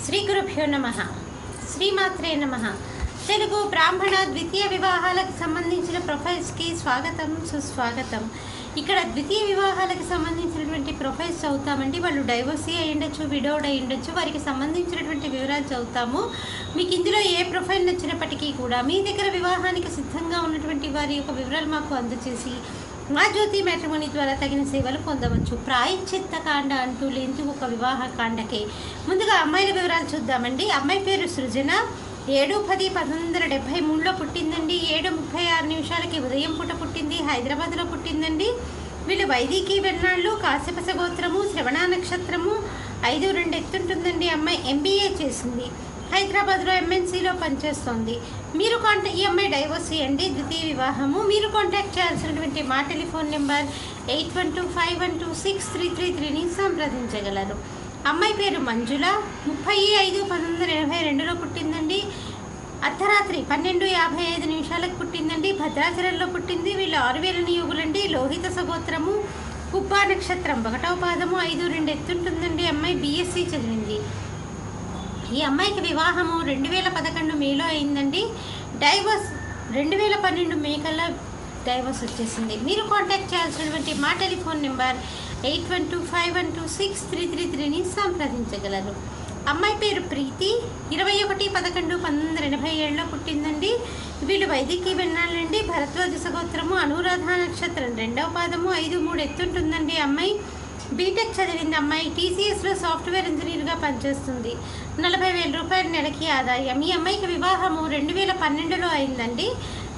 శ్రీ గురుభ్యో నమః. శ్రీమాత్రే నమః. తెలుగు బ్రాహ్మణ ద్వితీయ వివాహాలకు సంబంధించిన ప్రొఫైల్స్కి స్వాగతం, సుస్వాగతం. ఇక్కడ ద్వితీయ వివాహాలకు సంబంధించినటువంటి ప్రొఫైల్స్ చదువుతామండి. వాళ్ళు డైవోర్సీ అయి ఉండొచ్చు, విడోడ్ అయి ఉండొచ్చు. వారికి సంబంధించినటువంటి వివరాలు చదువుతాము. మీకు ఇందులో ఏ ప్రొఫైల్ నచ్చినప్పటికీ కూడా మీ దగ్గర వివాహానికి సిద్ధంగా ఉన్నటువంటి వారి యొక్క వివరాలు మాకు అందజేసి మా జ్యోతి మ్యాట్రిమోనీ ద్వారా తగిన సేవలు పొందవచ్చు. ప్రాయశ్చిత్త కాండ అంటూ లేని ఒక వివాహ కాండకే ముందుగా అమ్మాయిల వివరాలు చూద్దామండి. అమ్మాయి పేరు సృజన. 7/10/1973లో పుట్టిందండి. 7:36 ఉదయం పూట పుట్టింది. హైదరాబాద్లో పుట్టిందండి. వీళ్ళు వైదికి వెన్నాళ్ళు, కాశ్యపస గోత్రము, శ్రవణ నక్షత్రము. 5'2" ఎత్తుంటుందండి. అమ్మాయి MBA చేసింది. హైదరాబాద్లో MNCలో పనిచేస్తోంది. మీరు ఈ అమ్మాయి డైవోర్సీ అండి, ద్వితీయ వివాహము. మీరు కాంటాక్ట్ చేయాల్సినటువంటి మా టెలిఫోన్ నెంబర్ 8125126333ని సంప్రదించగలరు. అమ్మాయి పేరు మంజుల. 30/5/1982లో పుట్టిందండి. అర్ధరాత్రి 12:55 పుట్టిందండి. భద్రాచలంలో పుట్టింది. వీళ్ళు 6,000 నియోగులండి. లోహిత సగోత్రము, కుబ్బా నక్షత్రం, 1వ పాదము. 5'2" ఎత్తుంటుందండి. అమ్మాయి BSc చదివింది. ఈ అమ్మాయికి వివాహము 2011 మేలో అయిందండి. డైవర్స్ 2012 మే కల్లా డైవర్స్ వచ్చేసింది. మీరు కాంటాక్ట్ చేయాల్సినటువంటి మా టెలిఫోన్ నెంబర్ 8125126333ని సంప్రదించగలరు. అమ్మాయి పేరు ప్రీతి. 21/11/1987లో పుట్టిందండి. వీళ్ళు వైదికి వెన్నాళ్ళండి. భరద్వాజ సగోత్రము, అనురాధ నక్షత్రం, 2వ పాదము. 5'3" ఎత్తుంటుందండి. అమ్మాయి బీటెక్ చదివింది. అమ్మాయి TCSలో సాఫ్ట్వేర్ ఇంజనీర్గా పనిచేస్తుంది. 40,000 రూపాయల నెలకి ఆదాయం. ఈ అమ్మాయికి వివాహము 2012లో అయిందండి.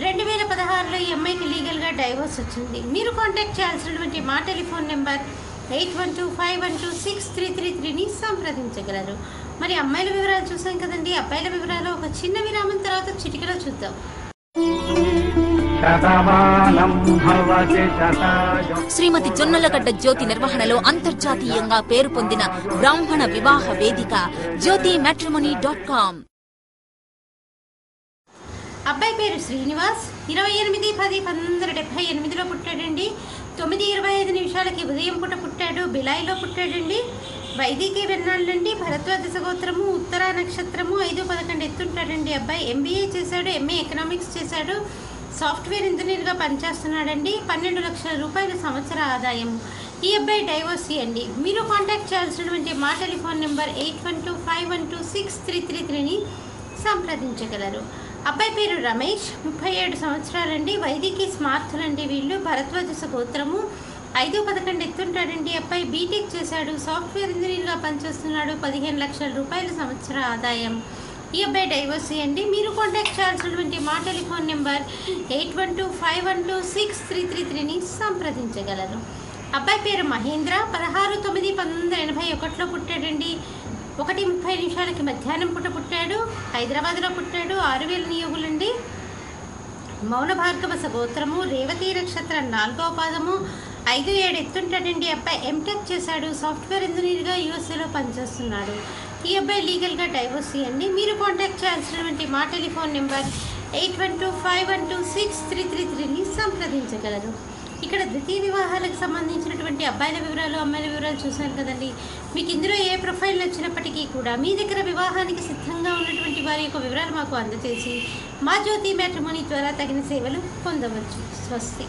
2016లో ఈ అమ్మాయికి లీగల్గా డైవోర్స్ వచ్చింది. మీరు కాంటాక్ట్ చేయాల్సినటువంటి మా టెలిఫోన్ నెంబర్ 8125126333ని సంప్రదించగలరు. మరి అమ్మాయిల వివరాలు చూసాం కదండి. అబ్బాయిల వివరాలు ఒక చిన్న విరామం తర్వాత చిటికలో చూద్దాం. శ్రీమతి జొన్నలగడ్డ జ్యోతి నిర్వహణలో అంతర్జాతీయంగా పేరు పొందిన బ్రాహ్మణ వివాహ వేదిక jyotimatrimony.com. అబ్బాయి పేరు శ్రీనివాస్. 28/10/1978లో పుట్టాడండి. 9:25 ఉదయం పూట పుట్టాడు. బిలాయిలో పుట్టాడండి. వైదికి వెన్నాళ్ళండి. భరద్వాజ సగోత్రము, ఉత్తర నక్షత్రము. 5'11" ఎత్తుంటాడండి. అబ్బాయి MBA చేశాడు. MA ఎకనామిక్స్ చేశాడు. సాఫ్ట్వేర్ ఇంజనీర్గా పనిచేస్తున్నాడండి. 12 లక్షల రూపాయల సంవత్సర ఆదాయము. ఈ అబ్బాయి డైవోర్సీ అండి. మీరు కాంటాక్ట్ చేయాల్సినటువంటి మా టెలిఫోన్ నెంబర్ 8125126333ని సంప్రదించగలరు. అబ్బాయి పేరు రమేష్. 37 సంవత్సరాలండి. వైదికి స్మార్తులండి వీళ్ళు. భరద్వాజ గోత్రము. 5'11" ఎత్తుంటాడండి. అబ్బాయి బీటెక్ చేశాడు. సాఫ్ట్వేర్ ఇంజనీర్గా పనిచేస్తున్నాడు. 15 లక్షల రూపాయల సంవత్సర ఆదాయం. ఈ అబ్బాయి డైవోర్సీ అండి. మీరు కాంటాక్ట్ చేయాల్సినటువంటి మా టెలిఫోన్ నెంబర్ 8125126333ని సంప్రదించగలరు. అబ్బాయి పేరు మహేంద్ర. 16/9/1981లో పుట్టాడండి. 1:30 మధ్యాహ్నం పూట పుట్టాడు. హైదరాబాద్లో పుట్టాడు. 6,000 నియోగులండి. మౌన భార్గవ సగోత్రము, రేవతి నక్షత్రం, 4వ పాదము. 5'7" ఎత్తుంటాడండి. అబ్బాయి MTech చేశాడు. సాఫ్ట్వేర్ ఇంజనీర్గా USA లో పనిచేస్తున్నాడు. ఈ అబ్బాయి లీగల్గా డైవోర్సీ అండి. మీరు కాంటాక్ట్ చేయాల్సినటువంటి మా టెలిఫోన్ నెంబర్ 8125126333ని సంప్రదించగలరు. ఇక్కడ ద్వితీయ వివాహాలకు సంబంధించినటువంటి అబ్బాయిల వివరాలు, అమ్మాయిల వివరాలు చూశారు కదండి. మీకు ఇందులో ఏ ప్రొఫైల్ నచ్చినప్పటికీ కూడా మీ దగ్గర వివాహానికి సిద్ధంగా ఉన్నటువంటి వారి యొక్క వివరాలు మాకు అందజేసి మా జ్యోతి మ్యాట్రిమోనీ ద్వారా తగిన సేవలు పొందవచ్చు. స్వస్తి.